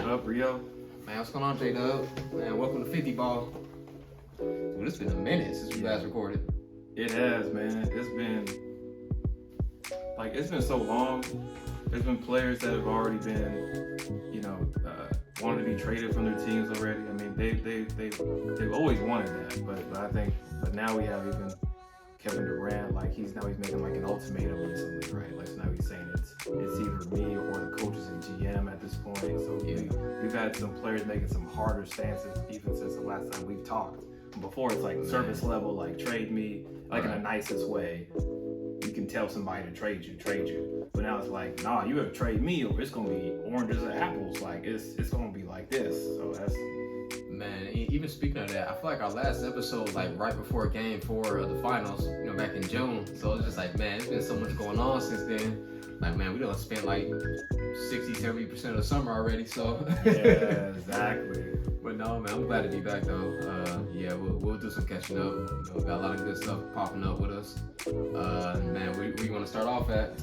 up, Rio? Man, what's going on, J-Dub? Man, welcome to 50 Ball. Dude, it's been a minute since we last recorded. It has, man. It's been so long. There's been players that have already been, wanted to be traded from their teams already. I mean, they've always wanted that, but now we have even Kevin Durant. He's making like an ultimatum recently, right? Like, so now he's saying it's either me or the coaches and GM at this point. So we've had some players making some harder stances even since the last time we've talked. Before it's like service level, like trade me, like in the nicest way. You can tell somebody to trade you. But now it's like, nah, you gotta trade me or it's gonna be oranges and apples. Like it's gonna be like this. So that's, man, even speaking of that, I feel like our last episode was like right before Game 4 of the finals, back in June. So it's just like, man, it's been so much going on since then. Like, man, we done spent like 60-70% of the summer already. So yeah, exactly. But no, man, I'm glad to be back though. We'll do some catching up. Got a lot of good stuff popping up with us. Man, where you want to start off at?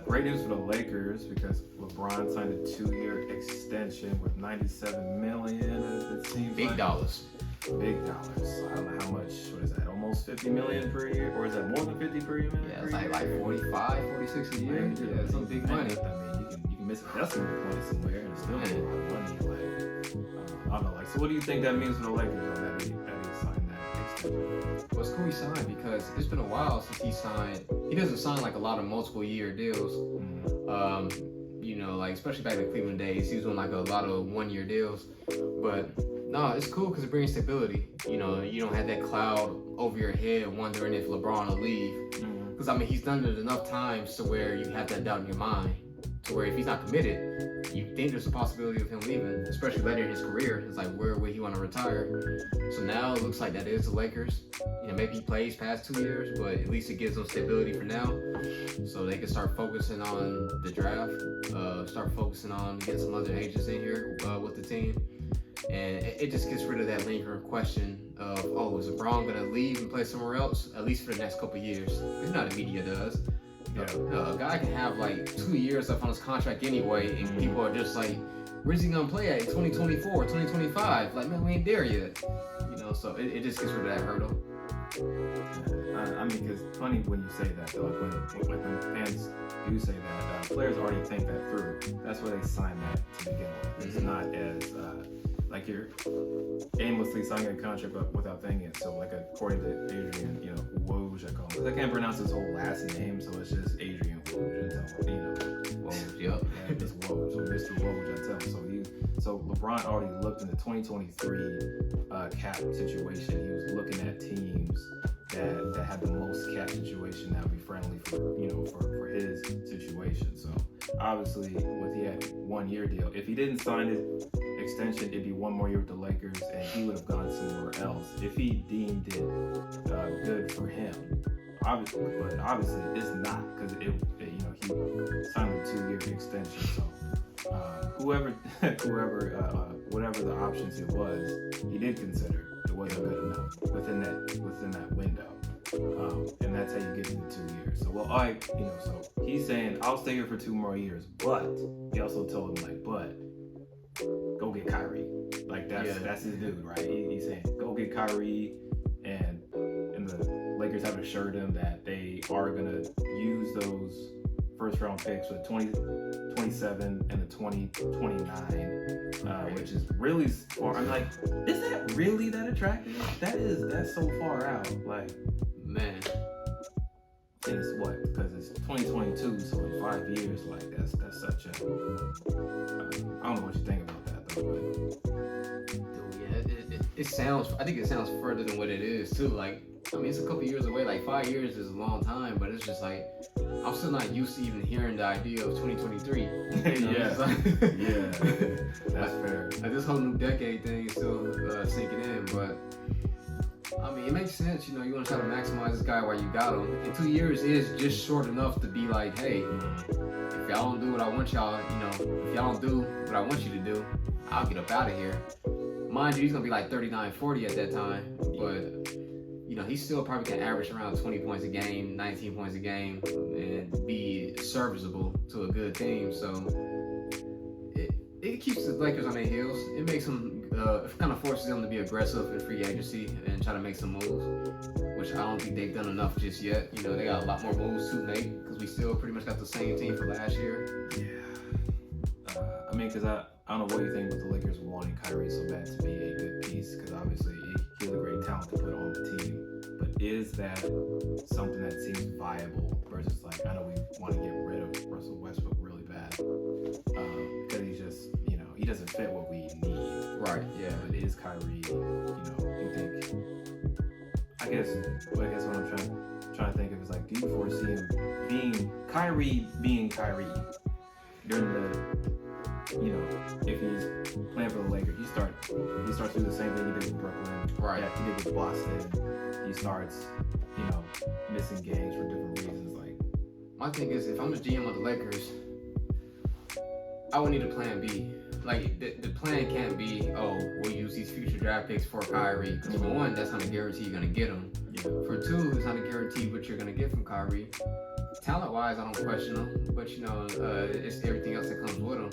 Great news for the Lakers because LeBron signed a 2-year extension with $97 million. It seems big dollars. Big dollars. I don't know how much. What is that? Almost $50 million per year, or is that more than 50 per year? Yeah, it's like 45, 46 a year. Yeah, some big money. I mean, you can miss a decimal point somewhere and it's still a lot of money. I don't know. So what do you think that means for the Lakers that he signed that extension? Well, it's cool he signed because it's been a while since he signed. He doesn't sign like a lot of multiple year deals. Mm-hmm. Especially back in the Cleveland days, he was doing like a lot of 1-year deals. But no, it's cool because it brings stability. You don't have that cloud over your head wondering if LeBron will leave. Because he's done it enough times to where you have that doubt in your mind. To where if he's not committed, you think there's a possibility of him leaving, especially later in his career. It's like, where would he want to retire? So now it looks like that is the Lakers. Maybe he plays past 2 years, but at least it gives them stability for now. So they can start focusing on the draft, start focusing on getting some other agents in here with the team. And it just gets rid of that lingering question of, is LeBron going to leave and play somewhere else, at least for the next couple of years? It's not the media does. Yeah. A guy can have like 2 years left on his contract anyway, and people are just like, where's he gonna play at in 2024, 2025? Like, man, we ain't there yet. So it just gets rid of that hurdle. Because it's funny when you say that, though. Like when fans do say that, players already think that through. That's why they sign that to begin with. It's not as like you're aimlessly signing a contract without thinking it. So like according to Adrien, Woj, I call him. I can't pronounce his whole last name, so it's just Adrien Woj. Woj, yep. Yeah, it's Woj. So Mr. Woj, I tell him. So LeBron already looked in the 2023 cap situation. He was looking at teams that had the most cap situation that would be friendly for his situation. So obviously, he had 1-year deal. If he didn't sign his extension, it'd be 1 more year with the Lakers, and he would have gone somewhere else if he deemed it good for him. Obviously it's not because he signed a 2-year extension. So whatever the options it was, he did consider it wasn't good enough within that window. And that's how you get to the 2 years. So so he's saying I'll stay here for 2 more years, but he also told him but go get Kyrie. Like that's his dude, right? He's saying go get Kyrie, and the Lakers have assured him that they are gonna use those first round picks with 2027 and the 2029, which is really far. I'm like, is that really that attractive? That's so far out. Like, man. And it's what? Because it's 2022, so in 5 years, like that's such a. I don't know what you think about that though. But it sounds. I think it sounds further than what it is too. Like, it's a couple years away. Like 5 years is a long time, but it's just like I'm still not used to even hearing the idea of 2023. Yeah, that's fair. Like this whole new decade thing is still sinking in, but. It makes sense, you want to try to maximize this guy while you got him. And 2 years is just short enough to be like, hey, if y'all don't do what I want y'all, if y'all don't do what I want you to do, I'll get up out of here. Mind you, he's going to be like 39, 40 at that time, but, he still probably can average around 20 points a game, 19 points a game, and be serviceable to a good team. So it keeps the Lakers on their heels. It makes them, it kind of forces them to be aggressive in free agency and try to make some moves, which I don't think they've done enough just yet. You know, they got a lot more moves to make because we still pretty much got the same team for last year. Yeah. I mean, because I don't know what you think about the Lakers wanting Kyrie so bad to be a good piece, because obviously he's a great talent to put on the team. But is that something that seems viable versus like, I know we want to get rid of Russell Westbrook really bad because he's just, you know, he doesn't fit what we need. Right. Yeah. But is Kyrie, you know, you think? I guess what I'm trying to think of is like, do you foresee him being Kyrie during the, you know, if he's playing for the Lakers, he starts doing the same thing he did with Brooklyn. Right. Yeah, he did with Boston. He starts, you know, missing games for different reasons. Like, my thing is, if I'm the GM of the Lakers, I would need a plan B. Like, the plan can't be, oh, we'll use these future draft picks for Kyrie. Because for one, that's not a guarantee you're going to get him. yeah. For two, it's not a guarantee what you're going to get from Kyrie. Talent-wise, I don't question him. But, you know, it's everything else that comes with him.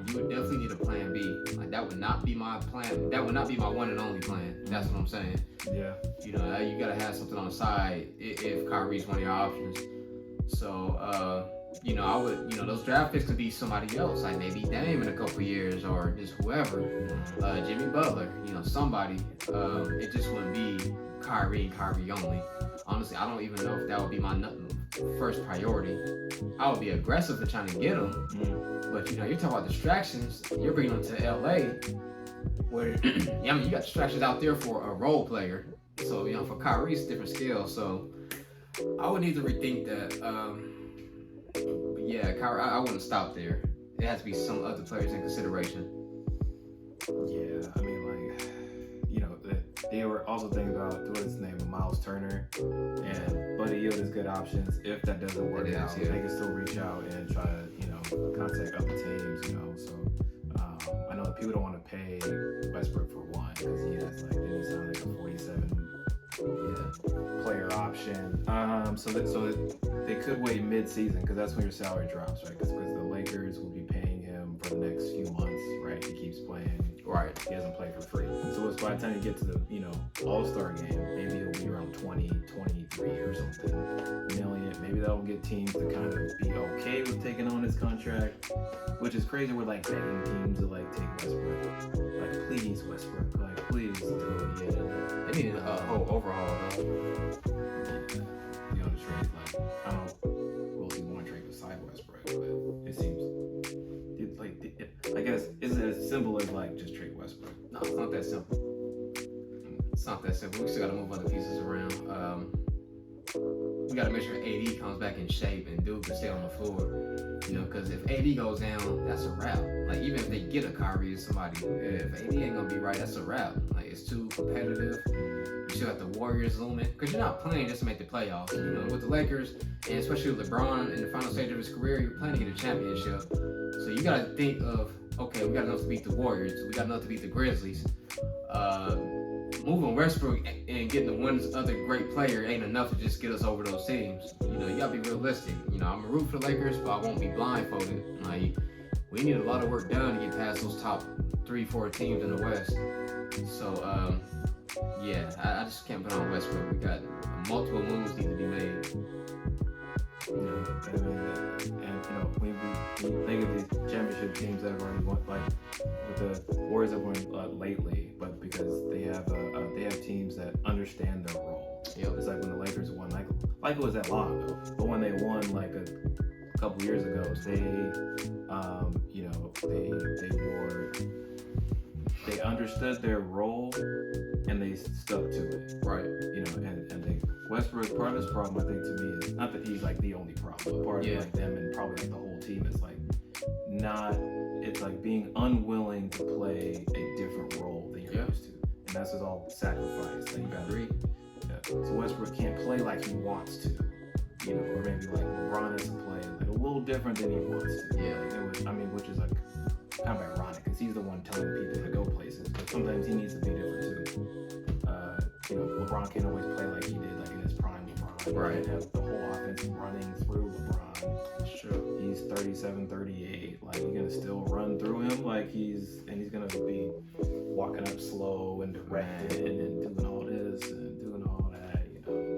You would definitely need a plan B. Like, that would not be my plan. That would not be my one and only plan. That's what I'm saying. Yeah. You know, you got to have something on the side if Kyrie's one of your options. So, you know, I would, you know, those draft picks could be somebody else, like maybe Dame in a couple years or just whoever, Jimmy Butler, you know, somebody. It just wouldn't be Kyrie and Kyrie only. Honestly, I don't even know if that would be my first priority. I would be aggressive in trying to get him, but you know, you're talking about distractions. You're bringing them to LA, where I mean, you got distractions out there for a role player. So you know, for Kyrie, it's a different scale. So I would need to rethink that. Yeah, Kyrie, I wouldn't stop there. It has to be some other players in consideration. Yeah, I mean, like, you know, they were also thinking about, what's his name, Miles Turner, and Buddy Hield is good options. If that doesn't work out, they can still reach out and try to, you know, contact other teams, you know. So I know that people don't want to pay Westbrook for one, because he has, like, then he signed like a 47 player option. So they could wait mid-season, because that's when your salary drops, right? Because the Lakers will be paying him for the next few months, right? He keeps playing. Right. He doesn't play for free. So it's by the time you get to the, you know, All-Star game, maybe he'll be around 20, 23 or something million. Maybe that'll get teams to kind of be okay with taking on his contract, which is crazy. We're like begging teams to like take Westbrook. Like, please, Westbrook. Like, please do it. They need a whole overhaul though. Yeah. You know, the trade, like, I don't know who else you want to trade beside Westbrook, but it seems I guess, is it as simple as like just trade Westbrook? No, it's not that simple. It's not that simple. We still got to move other pieces around. We got to make sure AD comes back in shape and Duke can stay on the floor. You know, because if AD goes down, that's a wrap. Like, even if they get a Kyrie or somebody, if AD ain't gonna be right, that's a wrap. Like, it's too competitive. You still got the Warriors looming, because you're not playing just to make the playoffs. You know, with the Lakers, and especially with LeBron in the final stage of his career, you're playing to get a championship. So you gotta think of, okay, we got enough to beat the Warriors, we got enough to beat the Grizzlies. Moving Westbrook and getting the one other great player ain't enough to just get us over those teams. You know, you gotta be realistic. You know, I'm a root for the Lakers, but I won't be blindfolded. Like, we need a lot of work done to get past those top 3-4 teams in the West. So, yeah, I just can't put on Westbrook. We got multiple moves need to be made. Yeah, I mean, and you know, when we think of these championship teams that have already won, like with the Warriors have won lately, but because they have teams that understand their role. Yep. It's like when the Lakers won, like it was that long ago, but when they won like a couple years ago, you know, they understood their role and they stuck to it. Right. You know, and they Westbrook, part of this problem, I think, to me, is not that he's like the only problem, but part of like them and probably like the whole team is like it's like being unwilling to play a different role than you're used to. And that's just all sacrifice that you gotta read. Yeah. So Westbrook can't play like he wants to, you know, or maybe like LeBron has to play like a little different than he wants to. Yeah. Which is like kind of ironic, because he's the one telling people to go places, but sometimes he needs to be different too. You know, LeBron can't always play like he did, like in his prime LeBron. Right. He can't have the whole offense running through LeBron. Sure. He's 37, 38. Like, you're gonna still run through him, like he's gonna be walking up slow and directing and doing all this and doing all that. You know,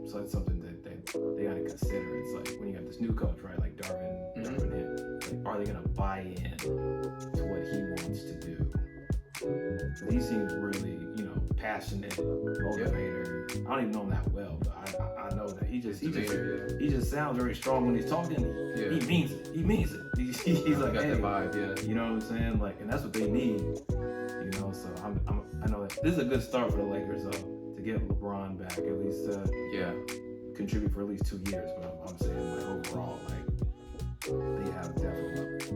so it's something that they gotta consider. It's like when you got this new coach, right? Like Darvin, like, are they gonna buy in to what he wants to do? He seems really, passionate, motivator. I don't even know him that well, but I know that he just sounds very strong when he's talking. He means it. He means it. He's like, got hey, that vibe, you know what I'm saying? Like, and that's what they need. So I know that this is a good start for the Lakers, though, to get LeBron back, at least contribute for at least 2 years. But I'm saying, like, overall, like, they have definitely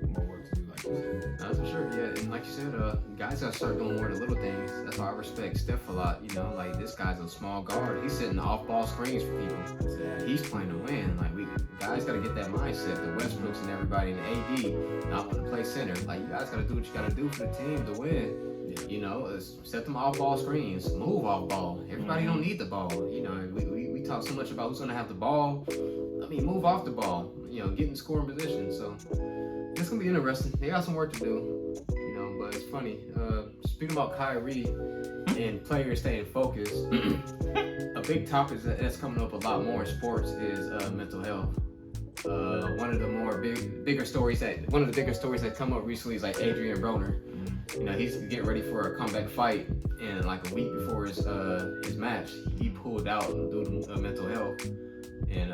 more work to do, like you said. That's for sure, yeah. And like you said, guys gotta start doing more of the little things. That's why I respect Steph a lot. Like, this guy's a small guard. He's setting off-ball screens for people. He's playing to win. Like, guys gotta get that mindset. The Westbrooks and everybody in the AD not want to play center. Like, you guys gotta do what you gotta do for the team to win. Set them off-ball screens. Move off-ball. Everybody don't need the ball. We talk so much about who's gonna have the ball. I mean, move off the ball. Get in scoring position. So it's gonna be interesting. They got some work to do, but it's funny. Speaking about Kyrie and players staying focused, a big topic that's coming up a lot more in sports is mental health. One of the bigger stories that come up recently is like Adrien Broner. He's getting ready for a comeback fight, and like a week before his match, he pulled out due to mental health. And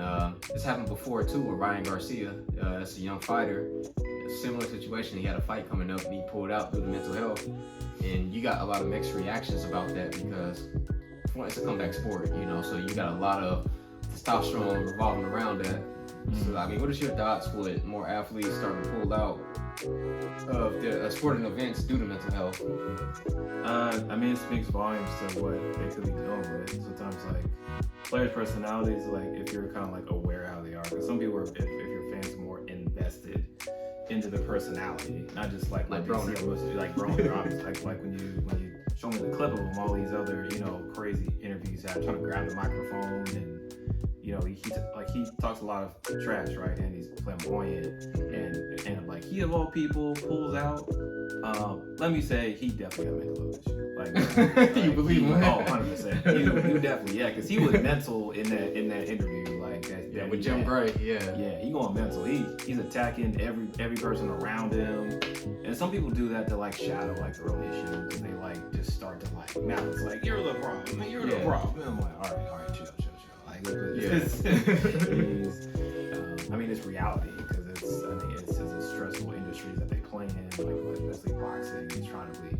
this happened before too with Ryan Garcia. That's a young fighter. A similar situation. He had a fight coming up and he pulled out due to mental health. And you got a lot of mixed reactions about that because it's a comeback sport, so you got a lot of testosterone revolving around that. So I mean, what is your thoughts with more athletes starting to pull out of their sporting events due to mental health? I mean, it speaks volumes to what they could be dealing with. Sometimes, like, players' personalities, like, if you're kind of like aware how they are, because some people are, if your fans are more invested into the personality, not just like Broner. Like Broner, obviously, like when you show me the clip of him, all these other crazy interviews, trying to grab the microphone and. He talks a lot of trash, right? And he's flamboyant, and like he of all people pulls out. Let me say he definitely got a mental issue. Like you believe him? Oh, 100%. You definitely, because he was mental in that interview, like that with Jim Gray, he going mental. He's attacking every person around him, and some people do that to like shadow like their own issues, and they like just start to like now it's like you're the problem, you're the problem. And I'm like, all right, chill. I mean, it's reality because it's a stressful industry that they play in, like especially boxing. He's trying to be,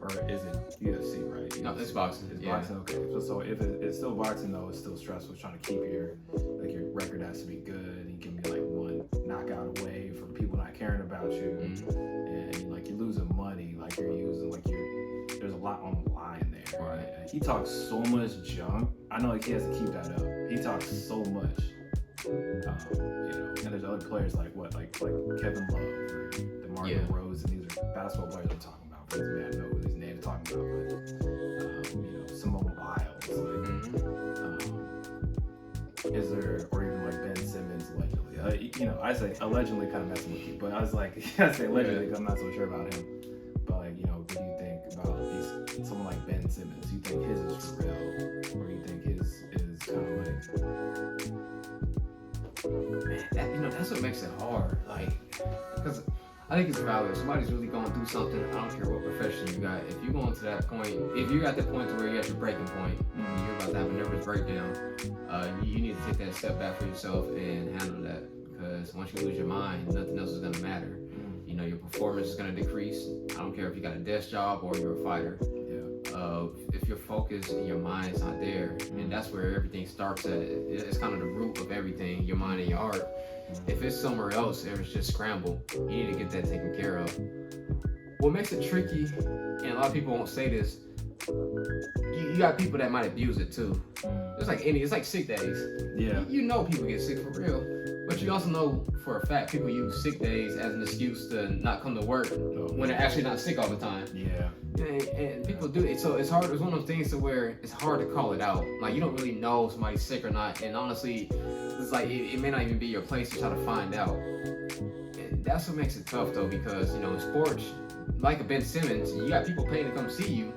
or is it UFC, right? No, it's boxing. It's boxing, okay. So if it's still boxing though, it's still stressful. It's trying to keep your record has to be good. You can be like one knockout away from people not caring about you, and like you're losing money, like you're using there's a lot on the line there. Right? He talks so much junk. I know he has to keep that up. He talks so much. And there's other players like Kevin Love or DeMar DeRozan. These are basketball players I'm talking about. Because man, I know who these names I'm talking about. But Simone Biles, is there, or even like Ben Simmons allegedly. I say allegedly, kind of messing with you, but I was like, I say allegedly because I'm not so sure about him. But what do you think about someone like Ben Simmons? Do you think his is for real, or do you think his is kind of like? Man, that's what makes it hard. Like, because I think it's valid. If somebody's really going through something, I don't care what profession you got. If you're going to that point, if you're at the point to where you're at your breaking point, you're about to have a nervous breakdown, you need to take that step back for yourself and handle that. Because once you lose your mind, nothing else is going to matter. Your performance is going to decrease. I don't care if you got a desk job or you're a fighter. If your focus and your mind's not there, and that's where everything starts at. It's kind of the root of everything, your mind and your heart. If it's somewhere else, if it's just scrambled, you need to get that taken care of. What makes it tricky, and a lot of people won't say this, you got people that might abuse it too. It's like sick days. Yeah. People get sick for real. But you also know for a fact people use sick days as an excuse to not come to work when they're actually not sick all the time. Yeah. And people do it, so it's hard. It's one of those things to where it's hard to call it out. Like you don't really know if somebody's sick or not, and honestly, it's like it may not even be your place to try to find out. And that's what makes it tough though, because in sports, like a Ben Simmons, you got people paying to come see you,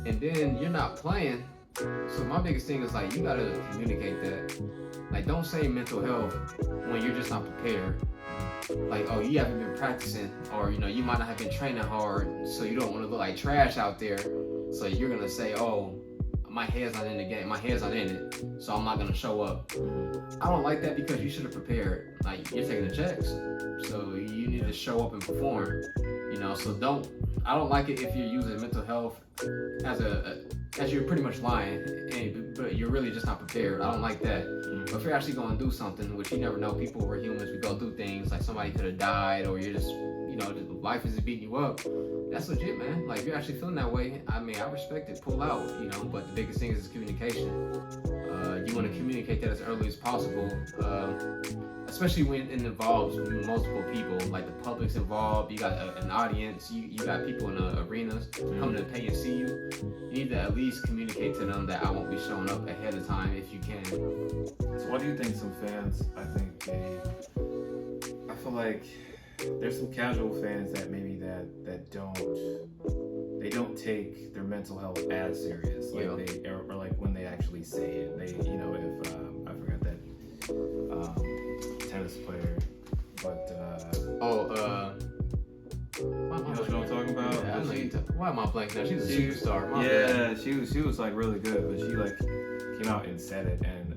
and then you're not playing. So my biggest thing is like you gotta communicate that. Like don't say mental health when you're just not prepared. Like, oh, you haven't been practicing, or you might not have been training hard, so you don't want to look like trash out there. So you're gonna say, oh, my head's not in the game, my head's not in it, so I'm not gonna show up. I don't like that, because you should have prepared. Like you're taking the checks, so you need to show up and perform. So I don't like it if you're using mental health as you're pretty much lying, but you're really just not prepared. I don't like that. But if you're actually going to do something, which you never know, people, we're humans, we go through things, like somebody could have died, or you're just, life is beating you up, that's legit, man. Like, if you're actually feeling that way, I mean, I respect it, pull out, but the biggest thing is communication. You want to communicate that as early as possible, especially when it involves multiple people, like the public's involved, you got an audience, you got people in the arenas coming to pay and see you. You need to at least communicate to them that I won't be showing up ahead of time if you can. So what do you think some fans, I feel like there's some casual fans that maybe that don't take their mental health as serious, like or like when they actually say it, they if I forgot that tennis player, but you know what I'm talking about? Yeah, I know why am I blanking now? She's a superstar. She was like really good, but she like came out and said it, and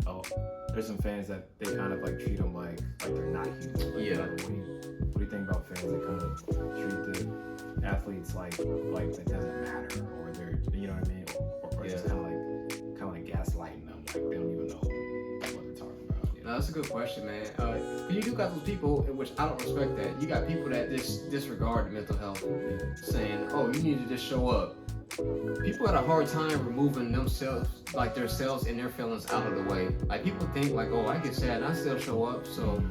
there's some fans that they kind of like treat them like they're not human. Like, what do you think about fans that kind of treat the athletes like it doesn't matter, or they're what I mean, or just kind of like gaslighting them, like they don't even know what they're talking about. No, that's a good question, man. But you do got those people, in which I don't respect that. You got people that disregard mental health, saying, "Oh, you need to just show up." People had a hard time removing themselves, like their selves and their feelings out of the way. Like people think like, "Oh, I get sad and I still show up, so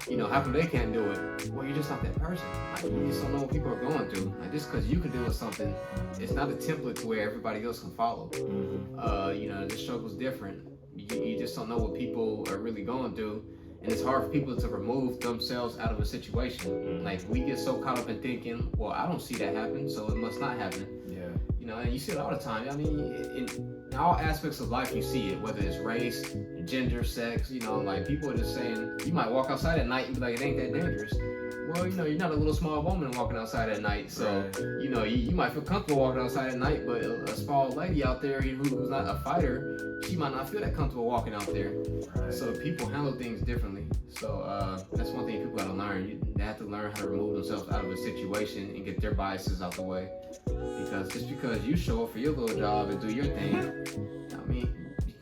how come they can't do it?" Well, you're just not that person. Like you just don't know what people are going through. Like just because you can deal with something, it's not a template to where everybody else can follow. The struggle's different. You just don't know what people are really going through, and it's hard for people to remove themselves out of a situation. Like we get so caught up in thinking, well, I don't see that happen, so it must not happen. And you see it all the time. I mean, in all aspects of life, you see it, whether it's race, gender, sex. Like people are just saying, you might walk outside at night and be like, it ain't that dangerous. Well, you're not a little small woman walking outside at night, so you might feel comfortable walking outside at night, but a small lady out there who's not a fighter, she might not feel that comfortable walking out there. So people handle things differently. So that's one thing people gotta learn. They have to learn how to remove themselves out of a situation and get their biases out the way. Because just because you show up for your little job and do your thing, I mean,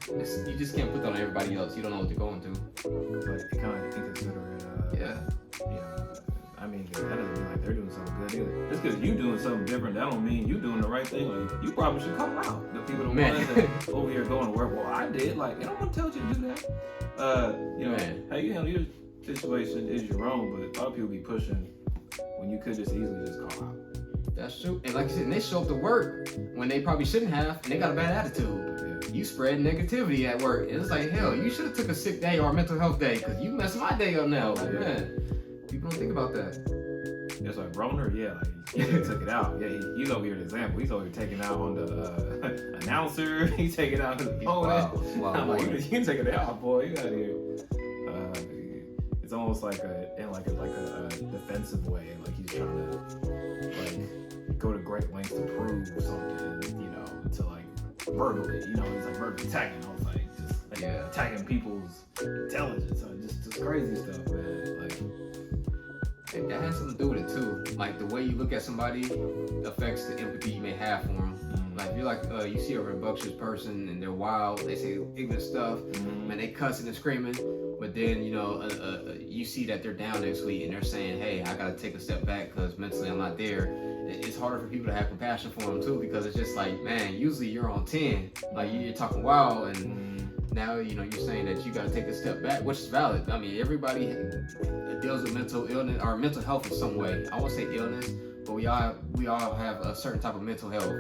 you just can't put that on everybody else. You don't know what they're going through. But they kind of inconsiderate. I mean, that doesn't mean like they're doing something good either. Just because you doing something different, that don't mean you doing the right thing. Like, you probably should call out the people that want over here going to work. Well, I did. Like, I don't want to tell you to do that. How you handle your situation is your own, but a lot of people be pushing when you could just easily just call out. That's true. And like you said, they show up to work when they probably shouldn't have, and they got a bad attitude. You spread negativity at work. And it's like, hell, you should have took a sick day or a mental health day, because you messed my day up now. Like, man, people don't think about that. That's like Broner, he took it out. Yeah, he's over here an example. He's over here taking out on the announcer. He's taking out on the opponent. I'm like, you can take it out, boy. You out here. It's almost like in a defensive way. Like he's trying to go to great lengths to prove something, to like verbally, he's like verbally attacking. I was like, just attacking people's intelligence. Just crazy stuff, man. Like. And that has something to do with it too. Like the way you look at somebody affects the empathy you may have for them. Like if you're like you see a rambunctious person and they're wild, they say ignorant stuff, man, they cussing and screaming. But then you see that they're down next week and they're saying, "Hey, I gotta take a step back because mentally I'm not there." It's harder for people to have compassion for them too, because it's just like, man, usually you're on 10, like you're talking wild, and now you're saying that you got to take a step back, which is valid. I mean, everybody deals with mental illness or mental health in some way. I won't say illness, but we all have a certain type of mental health.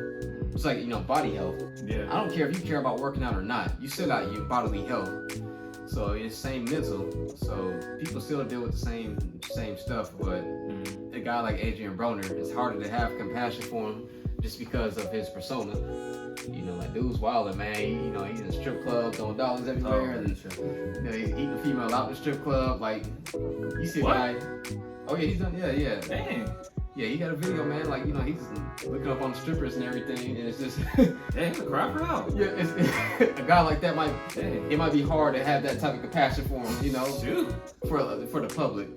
It's like body health. Yeah. I don't care if you care about working out or not. You still got your bodily health. So it's same mental. So people still deal with the same stuff. But a guy like Adrien Broner, it's harder to have compassion for him just because of his persona. Like dude's wildin', man. He's in a strip club, throwing dollars everywhere, and he's eating a female out in the strip club. Like you see a guy. Oh yeah, he's done. Yeah. Dang. Yeah, he got a video, man. Like he's looking up on the strippers and everything, and it's just. Dang, the crap out. Yeah, a guy like that might be hard to have that type of compassion for him, Shoot. for the public.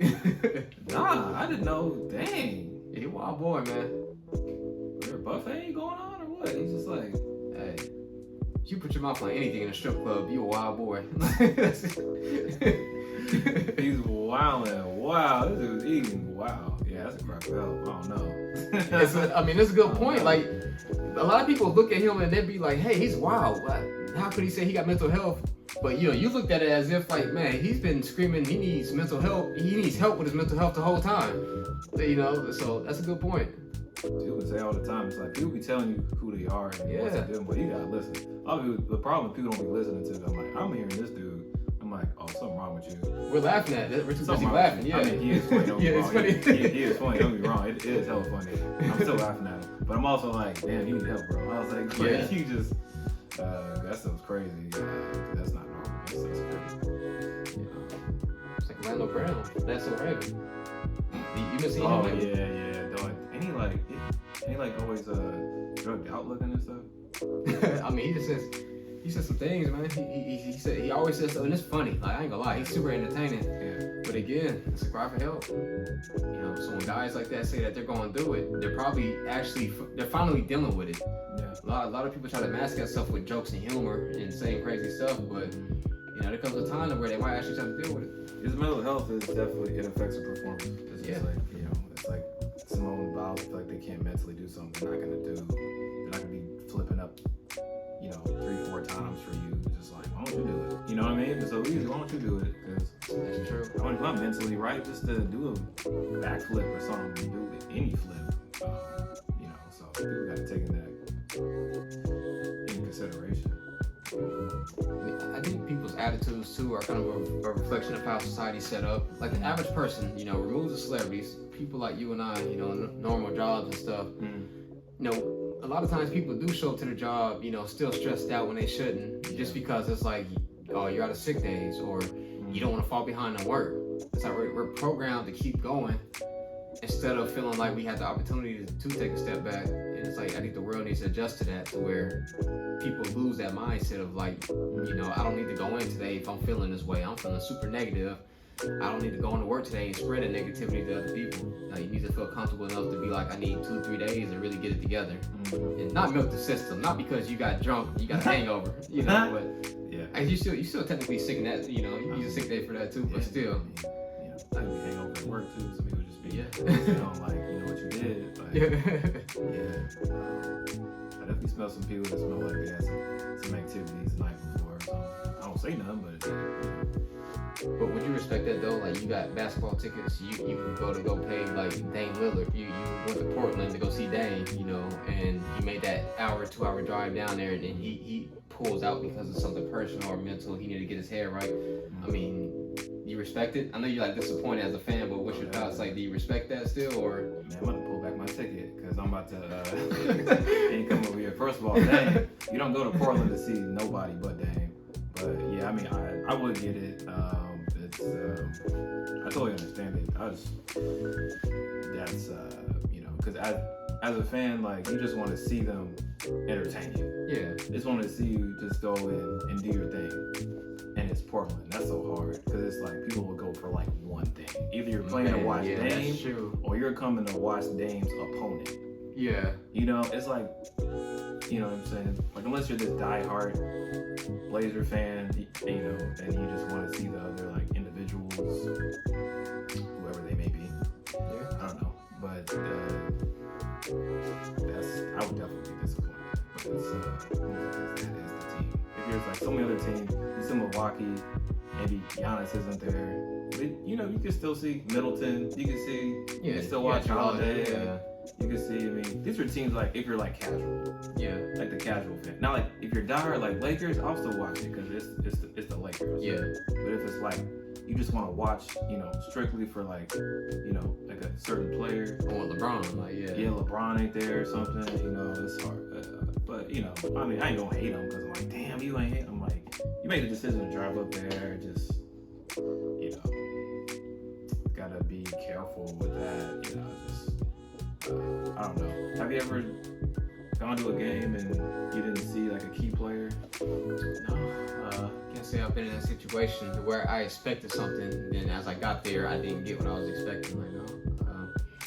Nah, I didn't know. Dang. Yeah, he a wild boy, man. Is there a buffet going on or what? He's just like, Hey, if you put your mouth on anything in a strip club, you a wild boy. he's wildin'. Wow, this dude's eating. Wow. Yeah, that's a crap out. I don't know. That's a good point. Like, a lot of people look at him and they'd be like, hey, he's wild. How could he say he got mental health? But you looked at it as if like, man, he's been screaming he needs mental health. He needs help with his mental health the whole time. So that's a good point. People say all the time, it's like people be telling you who they are and what they're doing, but you gotta listen. The problem is people don't be listening to them. Like, I'm hearing this dude. I'm like, oh, something wrong with you. We're laughing at it. We're too busy laughing. Yeah. I mean, he is funny. Don't be wrong. It's funny. He is funny. Don't be wrong. It is hella funny. I'm still laughing at him, but I'm also like, damn, you need help, bro. I was like, you just, that stuff's crazy. That's not normal. That stuff's crazy. It's like Lando Brown. That's so right. You been seeing him? Oh yeah. Dog. And he always drugged out looking and stuff. I mean, he said some things, man. He always says stuff, and it's funny. Like, I ain't gonna lie, he's super entertaining. Yeah. But again, it's a cry for help. So when guys like that say that they're going through it, they're finally dealing with it. Yeah. A lot of people try to mask that stuff with jokes and humor and saying crazy stuff, but there comes a time where they might actually try to deal with it. His mental health is definitely, it affects your performance. It's just like, it's like Simone Biles feel like they can't mentally do something they're not gonna do. They're not gonna be flipping up, 3-4 times for you. It's just like, why don't you do it? You know what I mean? It's so easy. Why don't you do it? Because That's true. if I'm mentally right, just to do a backflip or something, do any flip. So people gotta take that into consideration. I think people's attitudes too are kind of a reflection of how society's set up. Like the average person, removes the celebrities, people like you and I, normal jobs and stuff. A lot of times people do show up to their job, still stressed out when they shouldn't, just because it's like, oh, you're out of sick days, or you don't want to fall behind on work. It's like we're programmed to keep going instead of feeling like we had the opportunity to take a step back. And it's like, I think the world needs to adjust to that, to where people lose that mindset of like, I don't need to go in today if I'm feeling this way. I'm feeling super negative. I don't need to go into work today and spread the negativity to other people. You need to feel comfortable enough to be like, I need 2-3 days to really get it together. And not milk the system. Not because you got drunk, you got a hangover, but you still technically sick in that, you use a sick day for that too, but still. I can be hangover at work too, some people just be, like, what you did. Like, I definitely smell some people that smell like they had some activities the night before. So I don't say nothing, but But would you respect that though? Like, you got basketball tickets, you could go pay like Dame Lillard. You went to Portland to go see Dame, and you made that 2-hour drive down there, and he pulls out because of something personal or mental. He needed to get his hair right. I mean, you respect it? I know you're like disappointed as a fan, but what's your thoughts? Like, do you respect that still, or? Man, I'm about to pull back my ticket because I'm about to ain't come over here. First of all, Dame, you don't go to Portland to see nobody but Dame. But yeah, I mean, I would get it. I totally understand it. Because as a fan, like, you just want to see them entertain you. Yeah. Just want to see you just go in and do your thing. And it's Portland. That's so hard because it's like people will go for like one thing. Either you're playing to watch Dame, or you're coming to watch Dame's opponent. Yeah. It's like, you know what I'm saying? Like, unless you're this diehard Blazer fan, and you just want to see the other like individuals, whoever they may be. Yeah. I don't know, but I would definitely be disappointed. But that is the team. If Lakers, like so many other teams. You see Milwaukee, maybe Giannis isn't there. But, you know, you can still see Middleton. You can see, you can still watch Holiday. Yeah. You can see, I mean, these are teams like, if you're like casual. Yeah. Like the casual fan. Now, like, if you're diehard like Lakers, I'll still watch it because it's the Lakers. Yeah. But if it's like, you just want to watch, you know, strictly for like, you know, like a certain player. Or LeBron, like, yeah. Yeah, LeBron ain't there or something, you know, it's hard. But, you know, I mean, I ain't gonna hate him because I'm like, damn, you ain't hate him. Like, you made the decision to drive up there, just, you know, gotta be careful with that, you know, just, I don't know. Have you ever gone to a game and you didn't see like a key player? No, can't say I've been in that situation where I expected something, then as I got there, I didn't get what I was expecting. Like, no.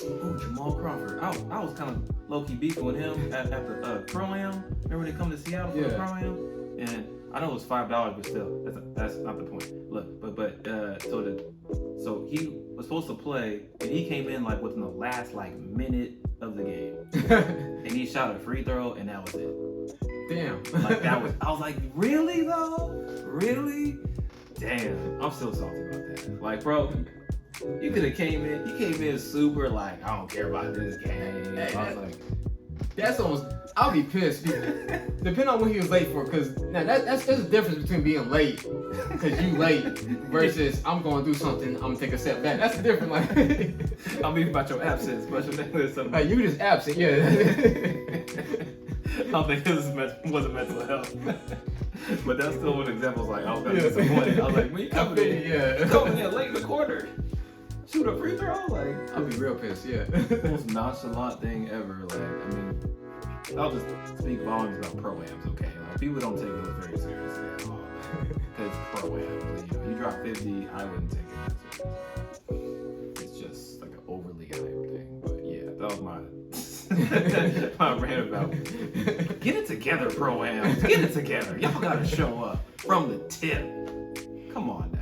Oh, Jamal Crawford. I was kind of low-key beefing with him at the Pro-Am. Remember they come to Seattle for the Pro-Am? And I know it was $5, but still, that's not the point. Look, so he was supposed to play, and he came in like within the last like minute of the game, and he shot a free throw, and that was it. Damn. Like I was like, really though? Really? Damn. I'm still salty about that. Like, bro, you could have came in. You came in super like, I don't care about this game. Hey, I was like, that's almost. I'll be pissed, depending on what he was late for. Cause now that's the difference between being late, cause you late, versus I'm going to do something. I'm gonna take a step back. That's the difference. Like, I'm beefing about your absence, but your name is something. Like, you just absent, yeah. I don't think this wasn't mental health. But that's still an example. Like, I was kind of disappointed. I was like, man, you coming in late in the quarter. Shoot a free throw? Like, I'll be real pissed, yeah. Most nonchalant thing ever. Like, I mean, I'll just speak volumes about pro-ams, okay? Like, people don't take those very seriously at all. Because it's pro-ams. You know, you drop 50, I wouldn't take it that seriously. It's just like an overly hype thing. But yeah, that was my rant about get it together, pro-ams. Get it together. Y'all gotta show up from the tip. Come on now.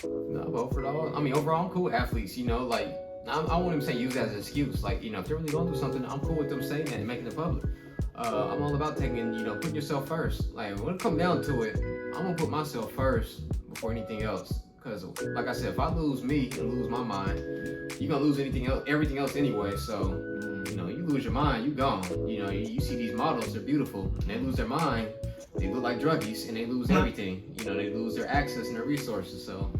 No, but overall, I'm cool with athletes, you know, like, I wouldn't even say use that as an excuse. Like, you know, if they're really going through something, I'm cool with them saying that and making it public. I'm all about putting yourself first. Like, when it comes down to it, I'm gonna put myself first before anything else. Cause, like I said, if I lose me and lose my mind, you're gonna lose everything else anyway. So, you know, you lose your mind, you gone. You know, you see these models, they're beautiful, and they lose their mind, they look like druggies, and they lose everything. You know, they lose their access and their resources. So,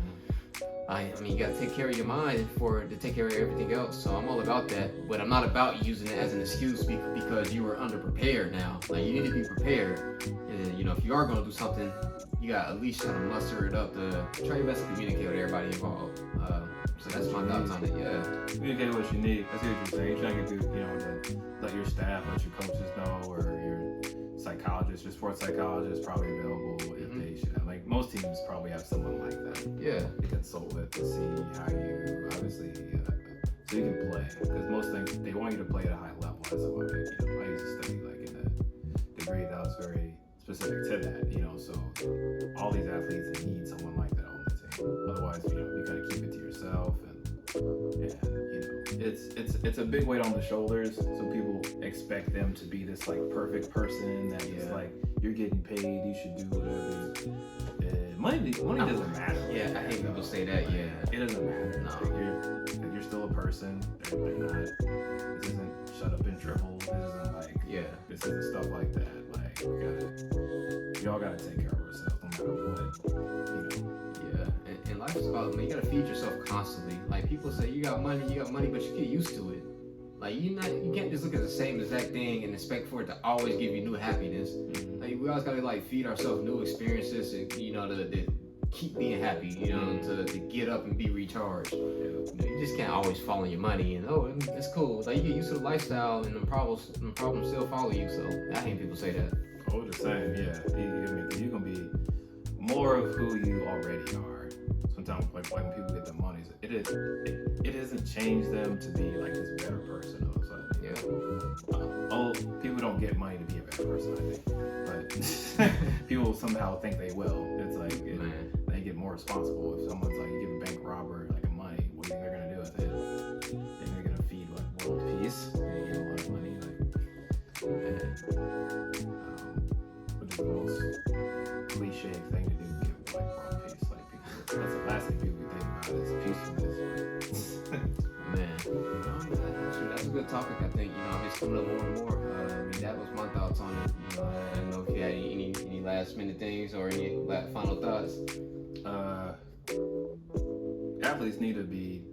I mean, you gotta take care of your mind to take care of everything else. So I'm all about that, but I'm not about using it as an excuse because you were underprepared now. Like, you need to be prepared. And, you know, if you are gonna do something, you gotta at least try to muster it up to try your best to communicate with everybody involved. So that's my thoughts on it, yeah. Communicate what you need. I see what you're saying. You're trying to get to, you know, let your staff, let your coaches know, or your psychologist, your sports psychologist probably available if they should have. Like, most teams probably have someone like that. Yeah. You consult with to see how you, obviously, so you can play. Because most things, they want you to play at a high level. That's why, you know, I used to study like in a degree that was very specific to that, you know, so all these athletes need someone like that on the team. Otherwise, you know, you gotta keep it to yourself, and you know, it's a big weight on the shoulders. So people expect them to be this like perfect person that is like, you're getting paid, you should do whatever. Money doesn't matter. Yeah, I hate people say that. Yeah, it doesn't matter. No, like, you're still a person. They're not. This isn't shut up and dribble. This isn't like this isn't stuff like that. Like, we all gotta take care of ourselves no matter what. You know. Yeah, and life is about, you gotta feed yourself constantly. Like, people say you got money, but you get used to it. Like, you can't just look at the same exact thing and expect for it to always give you new happiness. Like, we always gotta like feed ourselves new experiences, and, you know, to keep being happy. You know, to get up and be recharged. You know, you just can't always follow your money and it's cool. Like, you get used to the lifestyle and the problems still follow you. So I hate people say that. I was just saying, you can be more of who you already are. Sometimes, like when people get the money, it doesn't change them to be like this better person all of a sudden. People don't get money to be a better person, I think. But people somehow think they will. It's like they get more responsible. If someone's like, you give a bank robber like money, what do you think they're gonna do with it? They're gonna feed like world peace. They get a lot of money, like. Which is the most cliche topic. I think it's coming up more and more. I mean, that was my thoughts on it. I don't know if you had any last minute things or any final thoughts. Athletes need to be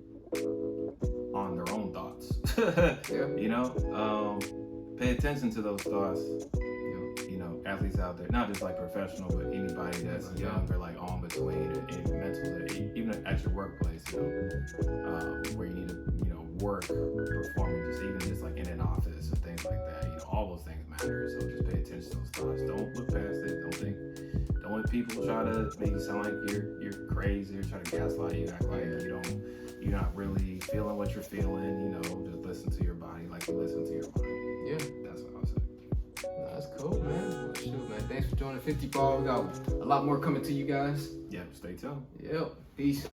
on their own thoughts. Yeah. Pay attention to those thoughts. Athletes out there, not just like professional, but anybody that's young or like on between and mental, even at your workplace, where you need to, work, performing, just like in an office and things like that. All those things matter. So just pay attention to those thoughts. Don't look past it. Don't let people try to make you sound like you're crazy or try to gaslight you, act like you're not really feeling what you're feeling. Just listen to your body like you listen to your mind. Yeah, that's what I'll say. That's cool, man. Well, shoot, man. Thanks for joining 50 Ball. We got a lot more coming to you guys. Yep, stay tuned. Yep. Peace.